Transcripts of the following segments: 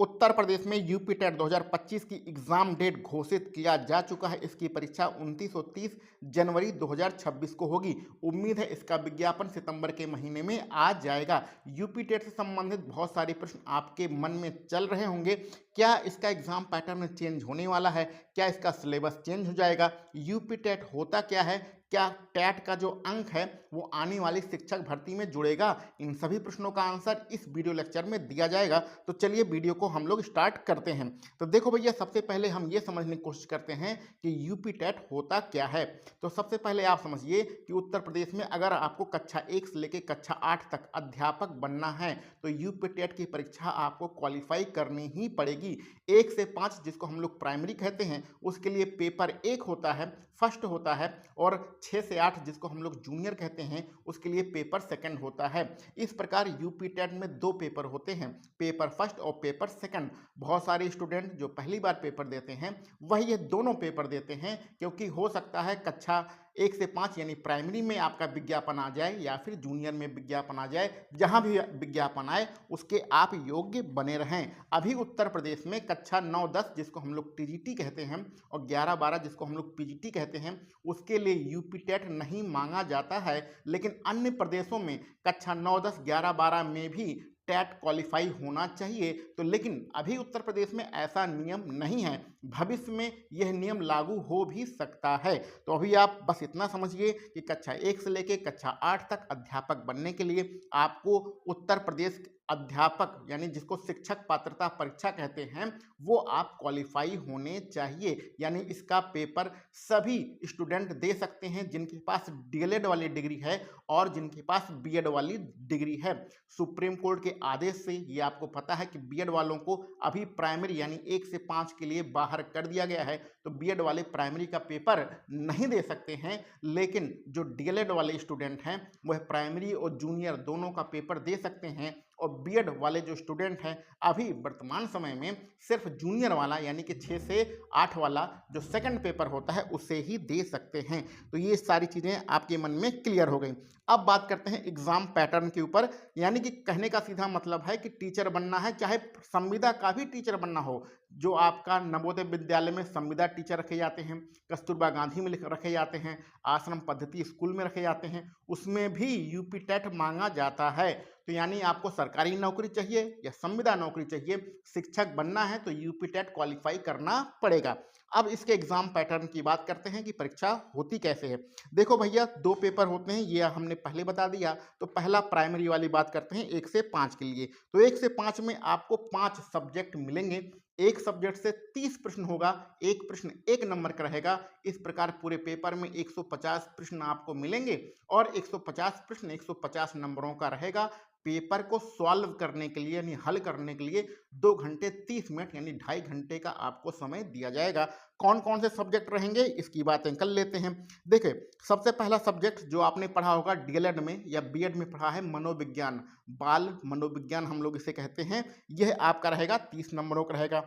उत्तर प्रदेश में UP TET 2025 की exam date घोषित किया जा चुका है। इसकी परीक्षा 29 और 30 जनवरी 2026 को होगी। उम्मीद है इसका विज्ञापन सितंबर के महीने में आ जाएगा। यूपी टेट से संबंधित बहुत सारे प्रश्न आपके मन में चल रहे होंगे। क्या इसका एग्जाम पैटर्न चेंज होने वाला है? क्या इसका सिलेबस चेंज हो जाएगा? यूपी टेट होता क्या है? क्या टैट का जो अंक है वो आने वाली शिक्षक भर्ती में जुड़ेगा? इन सभी प्रश्नों का आंसर इस वीडियो लेक्चर में दिया जाएगा। तो चलिए वीडियो को हम लोग स्टार्ट करते हैं। तो देखो भैया, सबसे पहले हम ये समझने की कोशिश करते हैं कि यूपी टेट होता क्या है। तो सबसे पहले आप समझिए कि उत्तर प्रदेश में अगर आपको कक्षा 1 से लेकर कक्षा 8 तक अध्यापक बनना है तो यूपी टेट की परीक्षा आपको क्वालिफाई करनी ही पड़ेगी। 1 से 5 जिसको हम लोग प्राइमरी कहते हैं उसके लिए पेपर 1 होता है, फर्स्ट होता है, और 6 से 8 जिसको हम लोग जूनियर कहते हैं उसके लिए पेपर सेकंड होता है। इस प्रकार यूपी टेट में 2 पेपर होते हैं, पेपर फर्स्ट और पेपर सेकंड। बहुत सारे स्टूडेंट जो पहली बार पेपर देते हैं वही ये दोनों पेपर देते हैं, क्योंकि हो सकता है कक्षा 1 से 5 यानी प्राइमरी में आपका विज्ञापन आ जाए या फिर जूनियर में विज्ञापन आ जाए। जहां भी विज्ञापन आए उसके आप योग्य बने रहें। अभी उत्तर प्रदेश में कक्षा 9-10 जिसको हम लोग टीजीटी कहते हैं और 11-12 जिसको हम लोग पीजीटी कहते हैं उसके लिए यूपी टेट नहीं मांगा जाता है। लेकिन अन्य प्रदेशों में कक्षा 9-10 11-12 में भी टेट क्वालिफाई होना चाहिए। तो लेकिन अभी उत्तर प्रदेश में ऐसा नियम नहीं है, भविष्य में यह नियम लागू हो भी सकता है। तो अभी आप बस इतना समझिए कि कक्षा 1 से लेकर कक्षा 8 तक अध्यापक बनने के लिए आपको उत्तर प्रदेश अध्यापक यानी जिसको शिक्षक पात्रता परीक्षा कहते हैं वो आप क्वालिफाई होने चाहिए। यानी इसका पेपर सभी स्टूडेंट दे सकते हैं जिनके पास डीएलएड वाली डिग्री है और जिनके पास बीएड वाली डिग्री है। सुप्रीम कोर्ट के आदेश से ये आपको पता है कि बीएड वालों को अभी प्राइमरी यानी 1 से 5 के लिए बाहर कर दिया गया है। तो बीएड वाले प्राइमरी का पेपर नहीं दे सकते हैं, लेकिन जो डीएलएड वाले स्टूडेंट हैं वह प्राइमरी और जूनियर दोनों का पेपर दे सकते हैं। और बीएड वाले जो स्टूडेंट हैं अभी वर्तमान समय में सिर्फ जूनियर वाला यानी कि 6 से 8 वाला जो सेकंड पेपर होता है उसे ही दे सकते हैं। तो ये सारी चीज़ें आपके मन में क्लियर हो गई। अब बात करते हैं एग्जाम पैटर्न के ऊपर। यानी कि कहने का सीधा मतलब है कि टीचर बनना है, चाहे संविदा का भी टीचर बनना हो। जो आपका नवोदय विद्यालय में संविदा टीचर रखे जाते हैं, कस्तूरबा गांधी में रखे जाते हैं, आश्रम पद्धति स्कूल में रखे जाते हैं, उसमें भी यूपी टेट मांगा जाता है। तो यानी आपको सरकारी नौकरी चाहिए या संविदा नौकरी चाहिए, शिक्षक बनना है तो यूपी टेट क्वालिफाई करना पड़ेगा। अब इसके एग्जाम पैटर्न की बात करते हैं कि परीक्षा होती कैसे है। देखो भैया, 2 पेपर होते हैं, ये हमने पहले बता दिया। तो पहला प्राइमरी वाली बात करते हैं 1 से 5 के लिए। तो 1 से 5 में आपको 5 सब्जेक्ट मिलेंगे। एक सब्जेक्ट से 30 प्रश्न होगा, एक प्रश्न 1 नंबर का रहेगा। इस प्रकार पूरे पेपर में 150 प्रश्न आपको मिलेंगे और 150 प्रश्न 150 नंबरों का रहेगा। पेपर को सॉल्व करने के लिए यानी हल करने के लिए 2 घंटे 30 मिनट यानी 2.5 घंटे का आपको समय दिया जाएगा। कौन कौन से सब्जेक्ट रहेंगे इसकी बातें कर लेते हैं। देखिए, सबसे पहला सब्जेक्ट जो आपने पढ़ा होगा डीएलएड में या बीएड में पढ़ा है, मनोविज्ञान, बाल मनोविज्ञान हम लोग इसे कहते हैं। यह आपका रहेगा 30 नंबरों का रहेगा।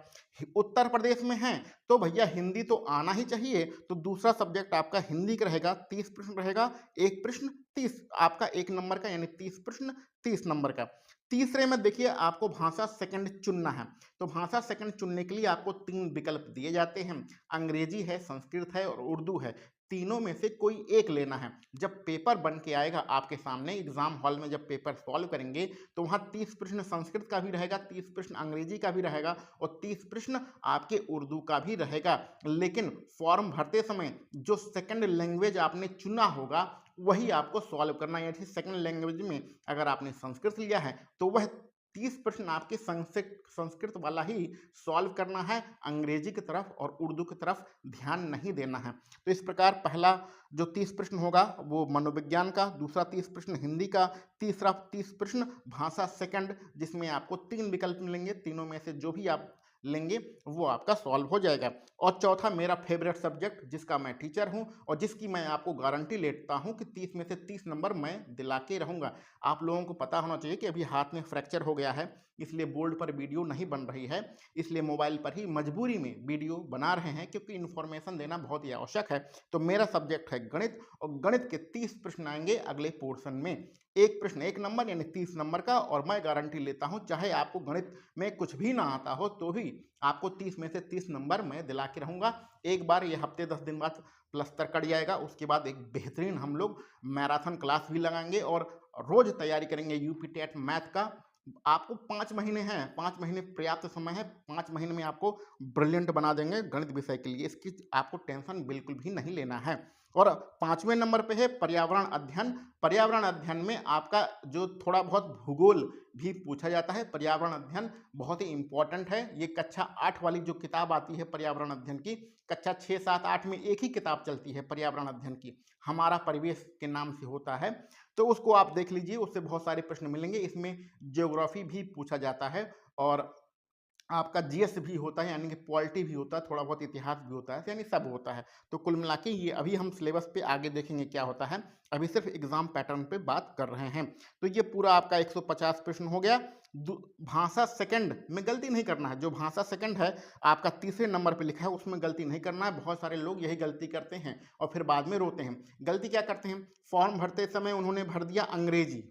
उत्तर प्रदेश में है तो भैया हिंदी तो आना ही चाहिए, तो दूसरा सब्जेक्ट आपका हिंदी का रहेगा। 30 प्रश्न रहेगा, एक प्रश्न 30 आपका 1 नंबर का यानी 30 प्रश्न 30 नंबर का। तीसरे में देखिए आपको भाषा सेकंड चुनना है। तो भाषा सेकंड चुनने के लिए आपको 3 विकल्प दिए जाते हैं, अंग्रेजी है, संस्कृत है और उर्दू है। तीनों में से कोई एक लेना है। जब पेपर बन के आएगा आपके सामने एग्जाम हॉल में, जब पेपर सॉल्व करेंगे तो वहाँ 30 प्रश्न संस्कृत का भी रहेगा, 30 प्रश्न अंग्रेजी का भी रहेगा और 30 प्रश्न आपके उर्दू का भी रहेगा। लेकिन फॉर्म भरते समय जो सेकंड लैंग्वेज आपने चुना होगा वही आपको सॉल्व करना है। यानी सेकंड लैंग्वेज में अगर आपने संस्कृत लिया है तो वह 30 प्रश्न आपके संस्कृत वाला ही सॉल्व करना है, अंग्रेजी की तरफ और उर्दू की तरफ ध्यान नहीं देना है। तो इस प्रकार पहला जो 30 प्रश्न होगा वो मनोविज्ञान का, दूसरा 30 प्रश्न हिंदी का, तीसरा 30 प्रश्न भाषा सेकंड जिसमें आपको 3 विकल्प मिलेंगे। तीनों में से जो भी आप लेंगे वो आपका सॉल्व हो जाएगा। और चौथा मेरा फेवरेट सब्जेक्ट जिसका मैं टीचर हूं और जिसकी मैं आपको गारंटी लेता हूं कि 30 में से 30 नंबर मैं दिला के रहूंगा। आप लोगों को पता होना चाहिए कि अभी हाथ में फ्रैक्चर हो गया है, इसलिए बोर्ड पर वीडियो नहीं बन रही है, इसलिए मोबाइल पर ही मजबूरी में वीडियो बना रहे हैं क्योंकि इन्फॉर्मेशन देना बहुत ही आवश्यक है। तो मेरा सब्जेक्ट है गणित और गणित के 30 प्रश्न आएंगे अगले पोर्शन में। एक प्रश्न 1 नंबर यानी 30 नंबर का, और मैं गारंटी लेता हूं चाहे आपको गणित में कुछ भी ना आता हो तो भी आपको 30 में से 30 नंबर मैं दिला के रहूंगा। एक बार ये हफ्ते 10 दिन बाद प्लस्तर कट जाएगा, उसके बाद एक बेहतरीन हम लोग मैराथन क्लास भी लगाएंगे और रोज तैयारी करेंगे यूपी टेट मैथ का। आपको 5 महीने हैं, 5 महीने पर्याप्त समय है, 5 महीने में आपको ब्रिलियंट बना देंगे गणित विषय के लिए, इसकी आपको टेंशन बिल्कुल भी नहीं लेना है। और 5वें नंबर पे है पर्यावरण अध्ययन। पर्यावरण अध्ययन में आपका जो थोड़ा बहुत भूगोल भी पूछा जाता है। पर्यावरण अध्ययन बहुत ही इंपॉर्टेंट है। ये कक्षा 8 वाली जो किताब आती है पर्यावरण अध्ययन की, कक्षा 6, 7, 8 में एक ही किताब चलती है पर्यावरण अध्ययन की, हमारा परिवेश के नाम से होता है, तो उसको आप देख लीजिए, उससे बहुत सारे प्रश्न मिलेंगे। इसमें ज्योग्राफी भी पूछा जाता है और आपका जीएस भी होता है, यानी कि पॉलिटी भी होता है, थोड़ा बहुत इतिहास भी होता है, यानी सब होता है। तो कुल मिला के ये अभी हम सिलेबस पे आगे देखेंगे क्या होता है, अभी सिर्फ एग्जाम पैटर्न पे बात कर रहे हैं। तो ये पूरा आपका 150 प्रश्न हो गया। भाषा सेकंड में गलती नहीं करना है। जो भाषा सेकंड है आपका तीसरे नंबर पे लिखा है, उसमें गलती नहीं करना है। बहुत सारे लोग यही गलती करते हैं और फिर बाद में रोते हैं। गलती क्या करते हैं, फॉर्म भरते समय उन्होंने भर दिया अंग्रेजी,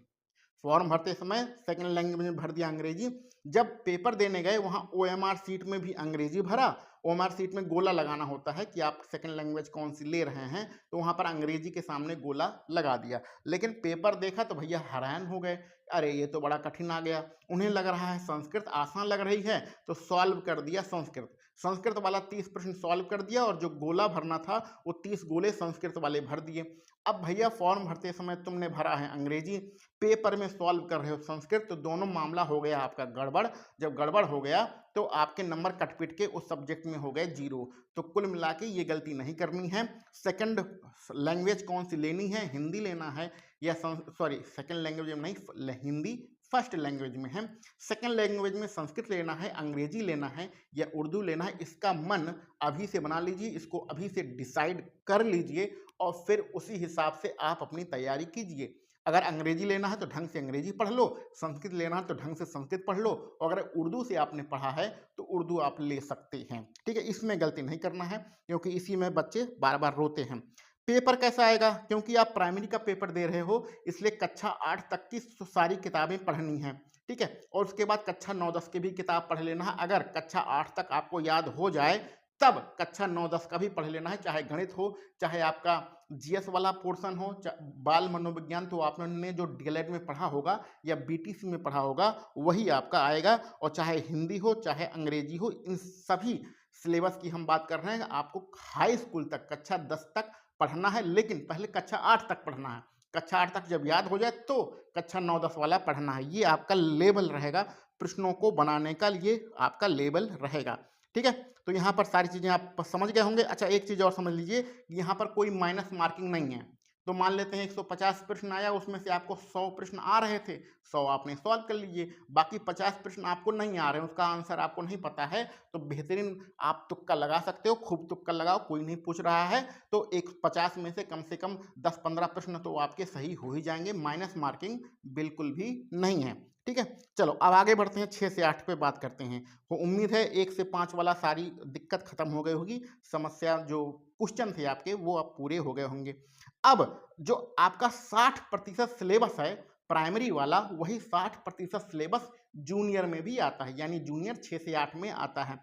फॉर्म भरते समय सेकंड लैंग्वेज में भर दिया अंग्रेजी। जब पेपर देने गए वहां ओएमआर सीट में भी अंग्रेजी भरा। ओएमआर सीट में गोला लगाना होता है कि आप सेकंड लैंग्वेज कौन सी ले रहे हैं, तो वहां पर अंग्रेजी के सामने गोला लगा दिया। लेकिन पेपर देखा तो भैया हैरान हो गए, अरे ये तो बड़ा कठिन आ गया। उन्हें लग रहा है संस्कृत आसान लग रही है, तो सॉल्व कर दिया संस्कृत। संस्कृत वाला 30 प्रश्न सॉल्व कर दिया और जो गोला भरना था वो 30 गोले संस्कृत वाले भर दिए। अब भैया फॉर्म भरते समय तुमने भरा है अंग्रेजी, पेपर में सॉल्व कर रहे हो संस्कृत, तो दोनों मामला हो गया आपका गड़बड़। जब गड़बड़ हो गया तो आपके नंबर कटपिट के उस सब्जेक्ट में हो गए 0। तो कुल मिला के ये गलती नहीं करनी है। सेकंड लैंग्वेज कौन सी लेनी है, हिंदी लेना है या सॉरी सेकंड लैंग्वेज में नहीं, हिंदी फर्स्ट लैंग्वेज में है। सेकंड लैंग्वेज में संस्कृत लेना है, अंग्रेजी लेना है या उर्दू लेना है, इसका मन अभी से बना लीजिए, इसको अभी से डिसाइड कर लीजिए और फिर उसी हिसाब से आप अपनी तैयारी कीजिए। अगर अंग्रेजी लेना है तो ढंग से अंग्रेजी पढ़ लो, संस्कृत लेना है तो ढंग से संस्कृत पढ़ लो, और अगर उर्दू से आपने पढ़ा है तो उर्दू आप ले सकते हैं। ठीक है, इसमें गलती नहीं करना है क्योंकि इसी में बच्चे बार बार रोते हैं। पेपर कैसा आएगा, क्योंकि आप प्राइमरी का पेपर दे रहे हो इसलिए कक्षा 8 तक की सारी किताबें पढ़नी है। ठीक है, और उसके बाद कक्षा 9-10 की भी किताब पढ़ लेना है। अगर कक्षा 8 तक आपको याद हो जाए तब कक्षा 9-10 का भी पढ़ लेना है, चाहे गणित हो, चाहे आपका जीएस वाला पोर्शन हो, बाल मनोविज्ञान तो आपने जो डीएलएड में पढ़ा होगा या बीटीसी में पढ़ा होगा वही आपका आएगा, और चाहे हिंदी हो चाहे अंग्रेजी हो, इन सभी सिलेबस की हम बात कर रहे हैं। आपको हाई स्कूल तक कक्षा 10 तक पढ़ना है, लेकिन पहले कक्षा 8 तक पढ़ना है। कक्षा 8 तक जब याद हो जाए तो कक्षा 9-10 वाला पढ़ना है। ये आपका लेवल रहेगा, प्रश्नों को बनाने का ये आपका लेवल रहेगा। ठीक है, तो यहाँ पर सारी चीजें आप समझ गए होंगे। अच्छा, एक चीज और समझ लीजिए, यहाँ पर कोई माइनस मार्किंग नहीं है। तो मान लेते हैं 150 प्रश्न आया, उसमें से आपको 100 प्रश्न आ रहे थे, 100 आपने सॉल्व कर लीजिए, बाकी 50 प्रश्न आपको नहीं आ रहे हैं, उसका आंसर आपको नहीं पता है, तो बेहतरीन आप तुक्का लगा सकते हो, खूब तुक्का लगाओ, कोई नहीं पूछ रहा है तो 150 में से कम 10-15 प्रश्न तो आपके सही हो ही जाएंगे। माइनस मार्किंग बिल्कुल भी नहीं है। ठीक है, चलो अब आगे बढ़ते हैं, 6 से 8 पे बात करते हैं। तो उम्मीद है 1 से 5 वाला सारी दिक्कत खत्म हो गई होगी, समस्या जो क्वेश्चन थे आपके वो अब पूरे हो गए होंगे। अब जो आपका 60% सिलेबस है प्राइमरी वाला, वही 60% सिलेबस जूनियर में भी आता है, यानी जूनियर 6 से 8 में आता है।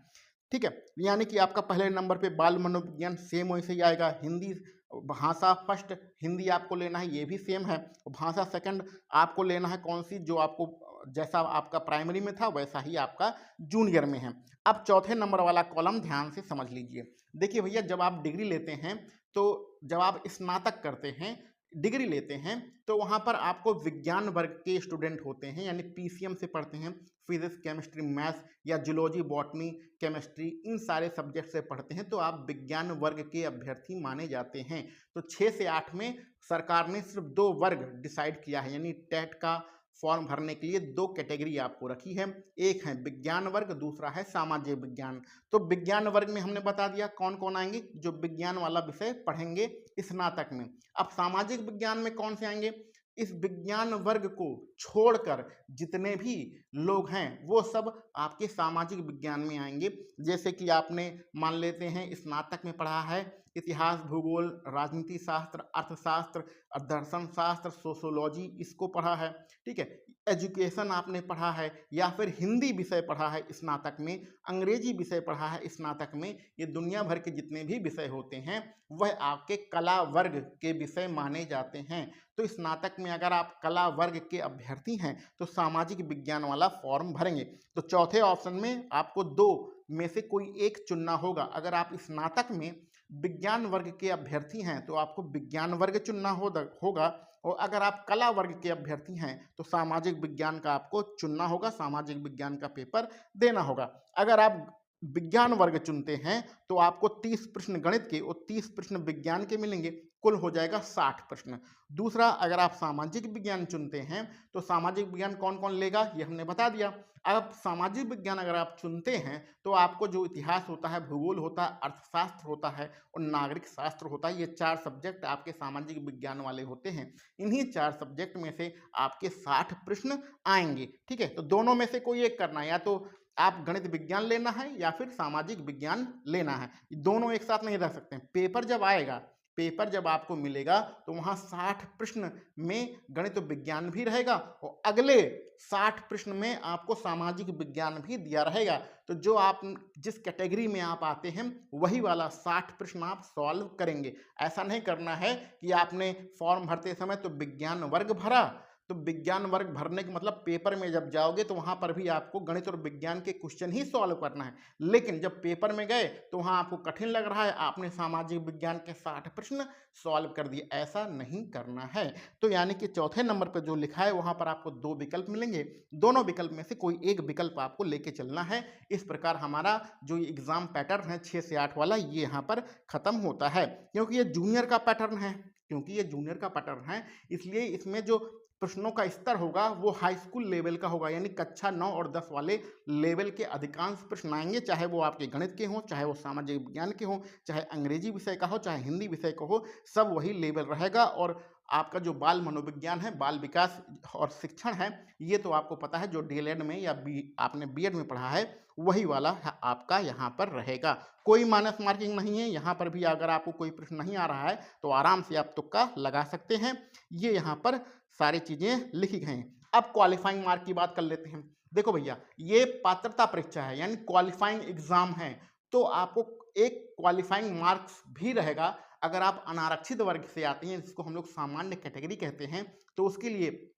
ठीक है, यानी कि आपका पहले नंबर पे बाल मनोविज्ञान सेम वैसे ही आएगा। हिंदी भाषा फर्स्ट हिंदी आपको लेना है, ये भी सेम है। भाषा सेकंड आपको लेना है कौन सी, जो आपको जैसा आपका प्राइमरी में था वैसा ही आपका जूनियर में है। अब चौथे नंबर वाला कॉलम ध्यान से समझ लीजिए। देखिए भैया, जब आप डिग्री लेते हैं, तो जब आप स्नातक करते हैं, डिग्री लेते हैं, तो वहाँ पर आपको विज्ञान वर्ग के स्टूडेंट होते हैं, यानी पीसीएम से पढ़ते हैं, फिजिक्स केमिस्ट्री मैथ्स या जूलॉजी बॉटनी केमिस्ट्री, इन सारे सब्जेक्ट से पढ़ते हैं, तो आप विज्ञान वर्ग के अभ्यर्थी माने जाते हैं। तो 6 से 8 में सरकार ने सिर्फ 2 वर्ग डिसाइड किया है, यानी टेट का फॉर्म भरने के लिए 2 कैटेगरी आपको रखी है, एक है विज्ञान वर्ग, दूसरा है सामाजिक विज्ञान। तो विज्ञान वर्ग में हमने बता दिया कौन कौन आएंगे, जो विज्ञान वाला विषय पढ़ेंगे स्नातक में। अब सामाजिक विज्ञान में कौन से आएंगे, इस विज्ञान वर्ग को छोड़कर जितने भी लोग हैं वो सब आपके सामाजिक विज्ञान में आएंगे। जैसे कि आपने मान लेते हैं स्नातक में पढ़ा है इतिहास, भूगोल, राजनीति शास्त्र, अर्थशास्त्र, दर्शन शास्त्र, सोशोलॉजी, इसको पढ़ा है, ठीक है। एजुकेशन आपने पढ़ा है या फिर हिंदी विषय पढ़ा है स्नातक में, अंग्रेजी विषय पढ़ा है स्नातक में। ये दुनिया भर के जितने भी विषय होते हैं वह आपके कला वर्ग के विषय माने जाते हैं। तो स्नातक में अगर आप कला वर्ग के अभ्यर्थी हैं तो सामाजिक विज्ञान वाला फॉर्म भरेंगे। तो चौथे ऑप्शन में आपको दो में से कोई एक चुनना होगा। अगर आप स्नातक में विज्ञान वर्ग के अभ्यर्थी हैं तो आपको विज्ञान वर्ग चुनना होगा, और अगर आप कला वर्ग के अभ्यर्थी हैं तो सामाजिक विज्ञान का आपको चुनना होगा, सामाजिक विज्ञान का पेपर देना होगा। अगर आप विज्ञान वर्ग चुनते हैं तो आपको 30 प्रश्न गणित के और 30 प्रश्न विज्ञान के मिलेंगे, कुल हो जाएगा 60 प्रश्न। दूसरा, अगर आप सामाजिक विज्ञान चुनते हैं तो सामाजिक विज्ञान कौन कौन लेगा ये हमने बता दिया। अब सामाजिक विज्ञान अगर आप चुनते हैं तो आपको जो इतिहास होता है, भूगोल होता है, अर्थशास्त्र होता है और नागरिक शास्त्र होता है, ये 4 सब्जेक्ट आपके सामाजिक विज्ञान वाले होते हैं। इन्हीं 4 सब्जेक्ट में से आपके 60 प्रश्न आएंगे, ठीक है। तो दोनों में से कोई एक करना है, या तो आप गणित विज्ञान लेना है या फिर सामाजिक विज्ञान लेना है, दोनों एक साथ नहीं रह सकते हैं। पेपर जब आएगा, पेपर जब आपको मिलेगा तो वहां 60 प्रश्न में गणित विज्ञान भी रहेगा और अगले 60 प्रश्न में आपको सामाजिक विज्ञान भी दिया रहेगा। तो जो आप जिस कैटेगरी में आप आते हैं वही वाला 60 प्रश्न आप सॉल्व करेंगे। ऐसा नहीं करना है कि आपने फॉर्म भरते समय तो विज्ञान वर्ग भरा, तो विज्ञान वर्ग भरने का मतलब पेपर में जब जाओगे तो वहां पर भी आपको गणित और विज्ञान के क्वेश्चन ही सॉल्व करना है, लेकिन जब पेपर में गए तो वहां आपको कठिन लग रहा है, आपने सामाजिक विज्ञान के 60 प्रश्न सॉल्व कर दिए। ऐसा नहीं करना है। तो यानी कि चौथे नंबर पर जो लिखा है वहां पर आपको 2 विकल्प मिलेंगे, दोनों विकल्प में से कोई एक विकल्प आपको लेके चलना है। इस प्रकार हमारा जो एग्जाम पैटर्न है 6 से 8 वाला ये यहाँ पर खत्म होता है। क्योंकि ये जूनियर का पैटर्न है, इसलिए इसमें जो प्रश्नों का स्तर होगा वो हाई स्कूल लेवल का होगा, यानी कक्षा 9 और 10 वाले लेवल के अधिकांश प्रश्न आएंगे, चाहे वो आपके गणित के हों, चाहे वो सामाजिक विज्ञान के हों, चाहे अंग्रेजी विषय का हो, चाहे हिंदी विषय का हो, सब वही लेवल रहेगा। और आपका जो बाल मनोविज्ञान है, बाल विकास और शिक्षण है, ये तो आपको पता है, जो डीएलएड में या आपने बीएड में पढ़ा है वही वाला आपका यहाँ पर रहेगा। कोई माइनस मार्किंग नहीं है। यहाँ पर भी अगर आपको कोई प्रश्न नहीं आ रहा है तो आराम से आप तुक्का लगा सकते हैं। ये यहाँ पर सारी चीजें लिखी गई हैं। अब क्वालिफाइंग मार्क की बात कर लेते हैं। देखो भैया, ये पात्रता परीक्षा है, यानी क्वालिफाइंग एग्जाम है, तो आपको एक क्वालिफाइंग मार्क्स भी रहेगा। अगर आप अनारक्षित वर्ग से आते हैं, जिसको हम लोग सामान्य कैटेगरी कहते हैं, तो उसके लिए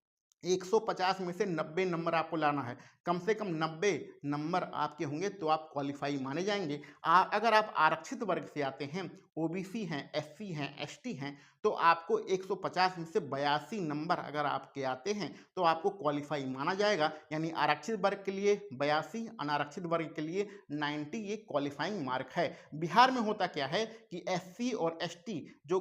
150 में से 90 नंबर आपको लाना है। कम से कम 90 नंबर आपके होंगे तो आप क्वालिफाई माने जाएंगे। अगर आप आरक्षित वर्ग से आते हैं, ओबीसी हैं, एससी हैं, एसटी हैं, तो आपको 150 में से 82 नंबर अगर आपके आते हैं तो आपको क्वालिफाई माना जाएगा। यानी आरक्षित वर्ग के लिए 82, अनारक्षित वर्ग के लिए 90 ये क्वालिफाइंग मार्क है। बिहार में होता क्या है कि एससी और एसटी जो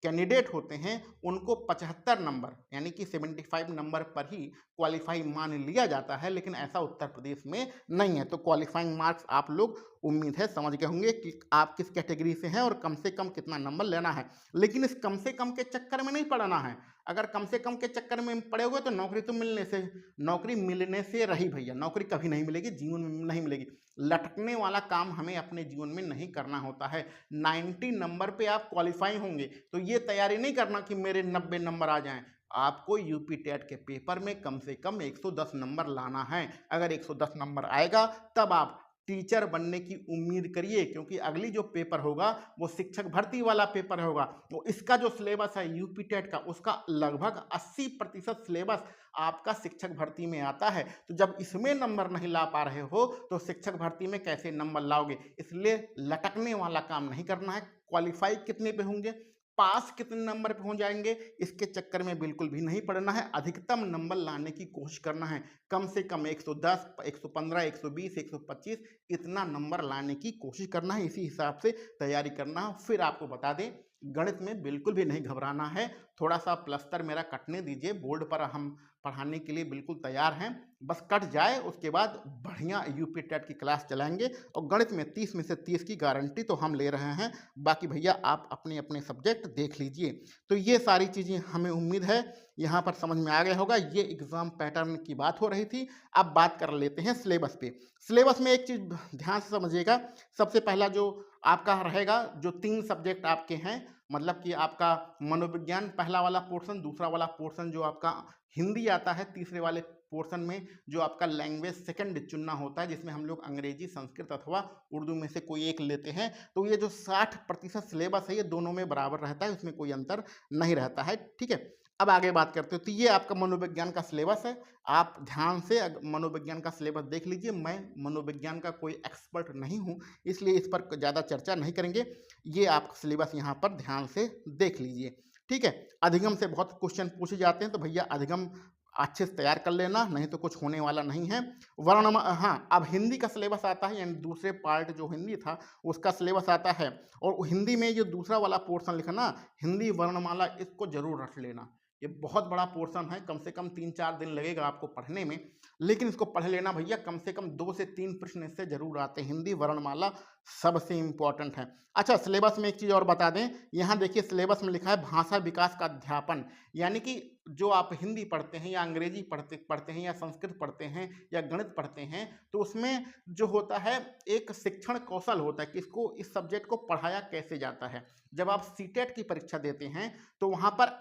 कैंडिडेट होते हैं उनको 75 नंबर यानी कि 75 नंबर पर ही क्वालिफाई मान लिया जाता है, लेकिन ऐसा उत्तर प्रदेश में नहीं है। तो क्वालिफाइंग मार्क्स आप लोग उम्मीद है समझ गए होंगे कि आप किस कैटेगरी से हैं और कम से कम कितना नंबर लेना है। लेकिन इस कम से कम के चक्कर में नहीं पड़ना है। अगर कम से कम के चक्कर में पड़े हुए तो नौकरी मिलने से रही भैया, नौकरी कभी नहीं मिलेगी, जीवन में नहीं मिलेगी। लटकने वाला काम हमें अपने जीवन में नहीं करना होता है। 90 नंबर पे आप क्वालिफाई होंगे, तो ये तैयारी नहीं करना कि मेरे 90 नंबर आ जाएं। आपको यूपी टेट के पेपर में कम से कम 110 नंबर लाना है। अगर 110 नंबर आएगा तब आप टीचर बनने की उम्मीद करिए, क्योंकि अगली जो पेपर होगा वो शिक्षक भर्ती वाला पेपर होगा। तो इसका जो सिलेबस है यूपी टेट का, उसका लगभग 80% सिलेबस आपका शिक्षक भर्ती में आता है। तो जब इसमें नंबर नहीं ला पा रहे हो तो शिक्षक भर्ती में कैसे नंबर लाओगे? इसलिए लटकने वाला काम नहीं करना है। क्वालिफाई कितने पे होंगे, पास कितने नंबर पे हो जाएंगे, इसके चक्कर में बिल्कुल भी नहीं पड़ना है। अधिकतम नंबर लाने की कोशिश करना है। कम से कम 110, 115, 120, 125 इतना नंबर लाने की कोशिश करना है। इसी हिसाब से तैयारी करना है। फिर आपको बता दें, गणित में बिल्कुल भी नहीं घबराना है। थोड़ा सा प्लस्तर मेरा कटने दीजिए, बोर्ड पर हम पढ़ाने के लिए बिल्कुल तैयार हैं। बस कट जाए, उसके बाद बढ़िया यूपी टेट की क्लास चलाएंगे और गणित में 30 में से 30 की गारंटी तो हम ले रहे हैं। बाकी भैया आप अपने अपने सब्जेक्ट देख लीजिए। तो ये सारी चीज़ें हमें उम्मीद है यहाँ पर समझ में आ गया होगा। ये एग्जाम पैटर्न की बात हो रही थी। अब बात कर लेते हैं सिलेबस पे। सिलेबस में एक चीज़ ध्यान से समझिएगा। सबसे पहला जो आपका रहेगा, जो 3 सब्जेक्ट आपके हैं, मतलब कि आपका मनोविज्ञान पहला वाला पोर्शन, दूसरा वाला पोर्शन जो आपका हिंदी आता है, तीसरे वाले पोर्शन में जो आपका लैंग्वेज सेकंड चुनना होता है, जिसमें हम लोग अंग्रेजी, संस्कृत अथवा उर्दू में से कोई एक लेते हैं। तो ये जो 60% सिलेबस है, ये दोनों में बराबर रहता है, इसमें कोई अंतर नहीं रहता है। ठीक है, अब आगे बात करते हो। तो ये आपका मनोविज्ञान का सिलेबस है। आप ध्यान से मनोविज्ञान का सिलेबस देख लीजिए। मैं मनोविज्ञान का कोई एक्सपर्ट नहीं हूँ, इसलिए इस पर ज़्यादा चर्चा नहीं करेंगे। ये आप सिलेबस यहाँ पर ध्यान से देख लीजिए। ठीक है, अधिगम से बहुत क्वेश्चन पूछे जाते हैं, तो भैया अधिगम अच्छे से तैयार कर लेना, नहीं तो कुछ होने वाला नहीं है। वर्णमाला, हाँ, अब हिंदी का सिलेबस आता है, यानी दूसरे पार्ट जो हिंदी था उसका सिलेबस आता है। और हिंदी में जो दूसरा वाला पोर्शन लिखा ना, हिंदी वर्णमाला, इसको जरूर रख लेना। ये बहुत बड़ा पोर्शन है, कम से कम 3-4 दिन लगेगा आपको पढ़ने में, लेकिन इसको पढ़ लेना भैया। कम से कम 2 से 3 प्रश्न इससे जरूर आते हैं। हिंदी वर्णमाला सबसे इंपॉर्टेंट है। अच्छा, सिलेबस में एक चीज़ और बता दें, यहाँ देखिए सिलेबस में लिखा है भाषा विकास का अध्यापन, यानी कि जो आप हिंदी पढ़ते हैं या अंग्रेजी पढ़ते हैं या संस्कृत पढ़ते हैं या गणित पढ़ते हैं, तो उसमें जो होता है एक शिक्षण कौशल होता है कि इसको, इस सब्जेक्ट को पढ़ाया कैसे जाता है। जब आप सीटेट की परीक्षा देते हैं तो वहाँ पर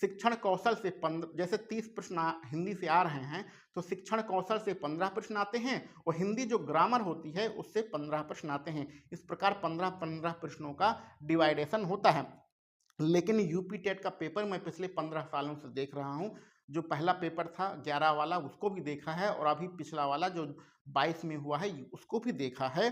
शिक्षण कौशल से 15, जैसे 30 प्रश्न हिंदी से आ रहे हैं, तो शिक्षण कौशल से 15 प्रश्न आते हैं और हिंदी जो ग्रामर होती है उससे 15 प्रश्न आते हैं। इस प्रकार 15-15 प्रश्नों का डिवाइडेशन होता है। लेकिन यूपी टेट का पेपर मैं पिछले 15 सालों से देख रहा हूँ। जो पहला पेपर था 11 वाला, उसको भी देखा है, और अभी पिछला वाला जो 22 में हुआ है उसको भी देखा है।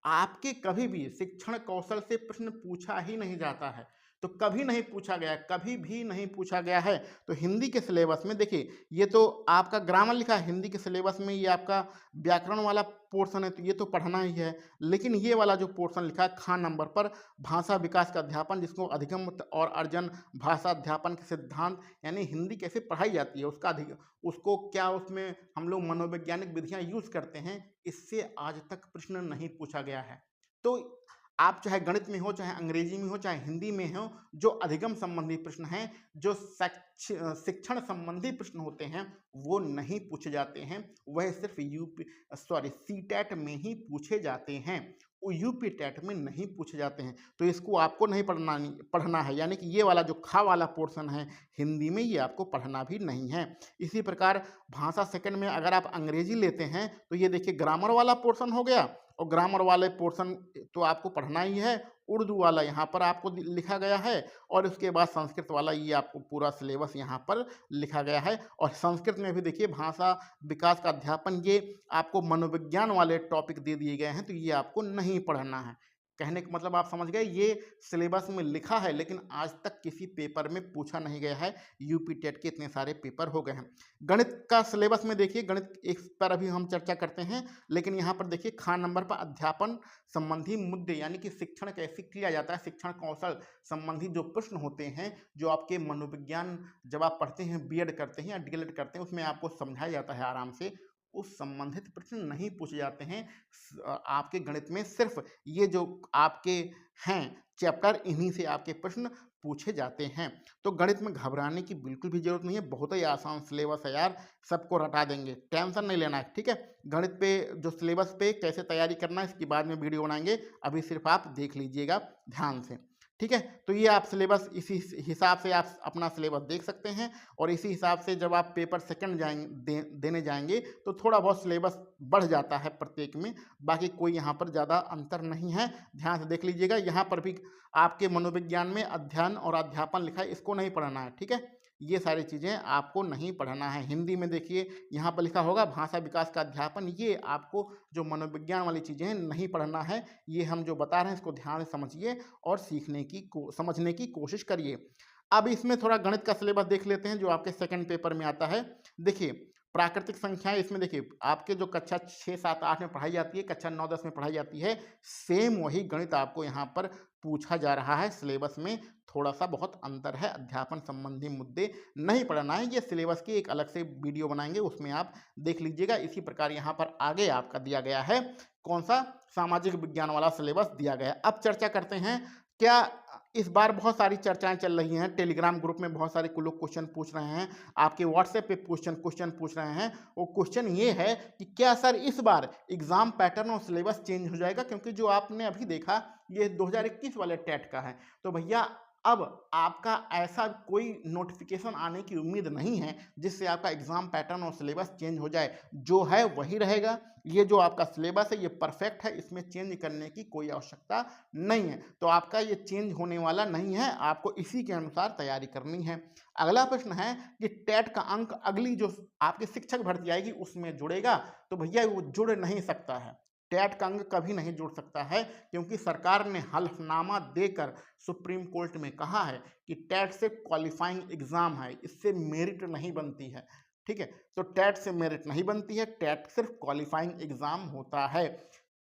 आपके कभी भी शिक्षण कौशल से प्रश्न पूछा ही नहीं जाता है। तो कभी नहीं पूछा गया, कभी भी नहीं पूछा गया है। तो हिंदी के सिलेबस में देखिए, ये तो आपका ग्रामर लिखा है हिंदी के सिलेबस में, ये आपका व्याकरण वाला पोर्शन है, तो ये तो पढ़ना ही है। लेकिन ये वाला जो पोर्शन लिखा है खान नंबर पर, भाषा विकास का अध्यापन, जिसको अधिगम और अर्जन भाषा अध्यापन के सिद्धांत, यानी हिंदी कैसे पढ़ाई जाती है उसका उसको क्या उसमें हम लोग मनोवैज्ञानिक विधियां यूज करते हैं, इससे आज तक प्रश्न नहीं पूछा गया है। तो आप चाहे गणित में हो, चाहे अंग्रेजी में हो, चाहे हिंदी में हो, जो अधिगम संबंधी प्रश्न हैं, जो शिक्षण संबंधी प्रश्न होते हैं, वो नहीं पूछे जाते हैं। वह सिर्फ सीटेट में ही पूछे जाते हैं, वो यूपी टेट में नहीं पूछे जाते हैं। तो इसको आपको नहीं पढ़ना है, यानी कि ये वाला जो खा वाला पोर्शन है हिंदी में, ये आपको पढ़ना भी नहीं है। इसी प्रकार भाषा सेकंड में अगर आप अंग्रेजी लेते हैं तो ये देखिए ग्रामर वाला पोर्शन हो गया, और ग्रामर वाले पोर्शन तो आपको पढ़ना ही है। उर्दू वाला यहाँ पर आपको लिखा गया है, और उसके बाद संस्कृत वाला ये आपको पूरा सिलेबस यहाँ पर लिखा गया है। और संस्कृत में भी देखिए भाषा विकास का अध्यापन, ये आपको मनोविज्ञान वाले टॉपिक दे दिए गए हैं, तो ये आपको नहीं पढ़ना है। कहने का मतलब आप समझ गए, ये सिलेबस में लिखा है लेकिन आज तक किसी पेपर में पूछा नहीं गया है। यूपी टेट के इतने सारे पेपर हो गए हैं। गणित का सिलेबस में देखिए, गणित एक पर अभी हम चर्चा करते हैं, लेकिन यहाँ पर देखिए खान नंबर पर अध्यापन संबंधी मुद्दे, यानी कि शिक्षण कैसे किया जाता है, शिक्षण कौशल संबंधी जो प्रश्न होते हैं, जो आपके मनोविज्ञान जब आप पढ़ते हैं, बीएड करते हैं या डीएलएड करते हैं, उसमें आपको समझाया जाता है आराम से, उस संबंधित प्रश्न नहीं पूछे जाते हैं आपके गणित में। सिर्फ ये जो आपके हैं चैप्टर, इन्हीं से आपके प्रश्न पूछे जाते हैं। तो गणित में घबराने की बिल्कुल भी जरूरत नहीं है, बहुत ही आसान सिलेबस है यार, सबको रटा देंगे, टेंशन नहीं लेना है। ठीक है, गणित पे जो सिलेबस पे कैसे तैयारी करना है इसकी बाद में वीडियो बनाएंगे, अभी सिर्फ आप देख लीजिएगा ध्यान से। ठीक है, तो ये आप सिलेबस इसी हिसाब से आप अपना सिलेबस देख सकते हैं, और इसी हिसाब से जब आप पेपर सेकंड देने जाएंगे तो थोड़ा बहुत सिलेबस बढ़ जाता है प्रत्येक में, बाकी कोई यहाँ पर ज़्यादा अंतर नहीं है। ध्यान से देख लीजिएगा, यहाँ पर भी आपके मनोविज्ञान में अध्ययन और अध्यापन लिखा है, इसको नहीं पढ़ना है। ठीक है, ये सारी चीज़ें आपको नहीं पढ़ना है। हिंदी में देखिए यहाँ पर लिखा होगा भाषा विकास का अध्यापन, ये आपको जो मनोविज्ञान वाली चीज़ें हैं नहीं पढ़ना है। ये हम जो बता रहे हैं इसको ध्यान से समझिए और समझने की कोशिश करिए। अब इसमें थोड़ा गणित का सिलेबस देख लेते हैं जो आपके सेकंड पेपर में आता है। देखिए प्राकृतिक संख्याएं इसमें देखिए आपके जो कक्षा 6, 7, 8 में पढ़ाई जाती है, कक्षा 9, 10 में पढ़ाई जाती है, सेम वही गणित आपको यहाँ पर पूछा जा रहा है। सिलेबस में थोड़ा-सा बहुत अंतर है, अध्यापन संबंधी मुद्दे नहीं पढ़ना है। ये सिलेबस की एक अलग से वीडियो बनाएँगे, उसमें आप देख लीजिएगा। इसी प्रकार यहाँ पर आगे आपका दिया गया है, कौन-सा सामाजिक विज्ञान वाला सिलेबस दिया गया है। अब चर्चा करते हैं, क्या इस बार बहुत सारी चर्चाएँ चल रही हैं, टेलीग्राम ग्रुप में बहुत सारे लोग क्वेश्चन पूछ रहे हैं, आपके व्हाट्सएप पे क्वेश्चन पूछ रहे हैं। वो क्वेश्चन ये है कि क्या सर इस बार एग्ज़ाम पैटर्न और सिलेबस चेंज हो जाएगा? क्योंकि जो आपने अभी देखा ये 2021 वाले टेट का है। तो भैया अब आपका ऐसा कोई नोटिफ़िकेशन आने की उम्मीद नहीं है जिससे आपका एग्ज़ाम पैटर्न और सिलेबस चेंज हो जाए। जो है वही रहेगा। ये जो आपका सिलेबस है ये परफेक्ट है, इसमें चेंज करने की कोई आवश्यकता नहीं है। तो आपका ये चेंज होने वाला नहीं है, आपको इसी के अनुसार तैयारी करनी है। अगला प्रश्न है कि टेट का अंक अगली जो आपकी शिक्षक भर्ती आएगी उसमें जुड़ेगा? तो भैया वो जुड़ नहीं सकता है। टेट का अंक कभी नहीं जुड़ सकता है, क्योंकि सरकार ने हलफनामा देकर सुप्रीम कोर्ट में कहा है कि टेट से क्वालिफाइंग एग्जाम है, इससे मेरिट नहीं बनती है। ठीक है, तो टेट से मेरिट नहीं बनती है, टेट सिर्फ क्वालिफाइंग एग्जाम होता है।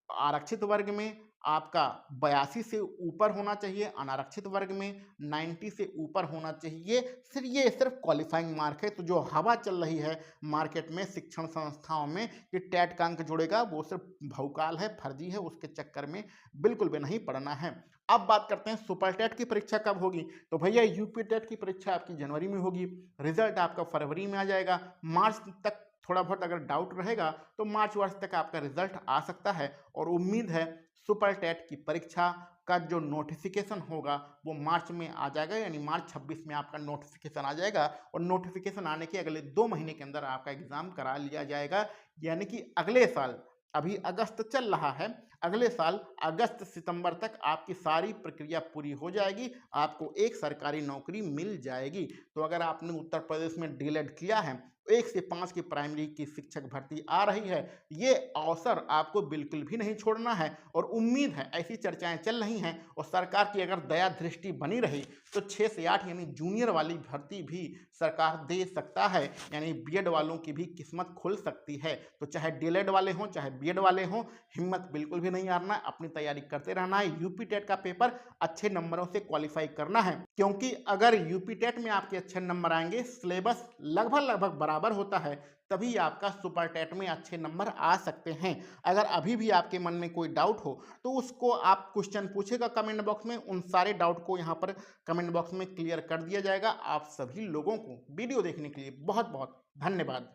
आरक्षित वर्ग में आपका 82 से ऊपर होना चाहिए, अनारक्षित वर्ग में 90 से ऊपर होना चाहिए। ये सिर्फ क्वालिफाइंग मार्क है। तो जो हवा चल रही है मार्केट में, शिक्षण संस्थाओं में कि टेट का अंक जुड़ेगा, वो सिर्फ भौकाल है, फर्जी है, उसके चक्कर में बिल्कुल भी नहीं पड़ना है। अब बात करते हैं सुपर टेट की परीक्षा कब होगी। तो भैया यूपी टेट की परीक्षा आपकी जनवरी में होगी, रिजल्ट आपका फरवरी में आ जाएगा। मार्च तक थोड़ा बहुत अगर डाउट रहेगा तो मार्च वर्ष तक आपका रिजल्ट आ सकता है, और उम्मीद है सुपर टेट की परीक्षा का जो नोटिफिकेशन होगा वो मार्च में आ जाएगा, यानी मार्च 26 में आपका नोटिफिकेशन आ जाएगा, और नोटिफिकेशन आने के अगले 2 महीने के अंदर आपका एग्जाम करा लिया जाएगा। यानी कि अगले साल, अभी अगस्त चल रहा है, अगले साल अगस्त सितंबर तक आपकी सारी प्रक्रिया पूरी हो जाएगी, आपको एक सरकारी नौकरी मिल जाएगी। तो अगर आपने उत्तर प्रदेश में डीएलएड किया है, 1 से 5 की प्राइमरी की शिक्षक भर्ती आ रही है, ये अवसर आपको बिल्कुल भी नहीं छोड़ना है। और उम्मीद है, ऐसी चर्चाएं चल रही हैं, और सरकार की अगर दया दृष्टि बनी रही तो 6 से 8 यानी जूनियर वाली भर्ती भी सरकार दे सकता है, यानी बीएड वालों की भी किस्मत खुल सकती है। तो चाहे डीएलएड वाले हों, चाहे बीएड वाले हों, हिम्मत बिल्कुल भी नहीं हारना है, अपनी तैयारी करते रहना है। यूपी टेट का पेपर अच्छे नंबरों से क्वालिफाई करना है, क्योंकि अगर यूपी टेट में आपके अच्छे नंबर आएंगे, सिलेबस लगभग बराबर होता है, तभी आपका सुपर टेट में अच्छे नंबर आ सकते हैं। अगर अभी भी आपके मन में कोई डाउट हो तो उसको आप क्वेश्चन पूछेगा कमेंट बॉक्स में, उन सारे डाउट को यहाँ पर कमेंट बॉक्स में क्लियर कर दिया जाएगा। आप सभी लोगों को वीडियो देखने के लिए बहुत बहुत धन्यवाद।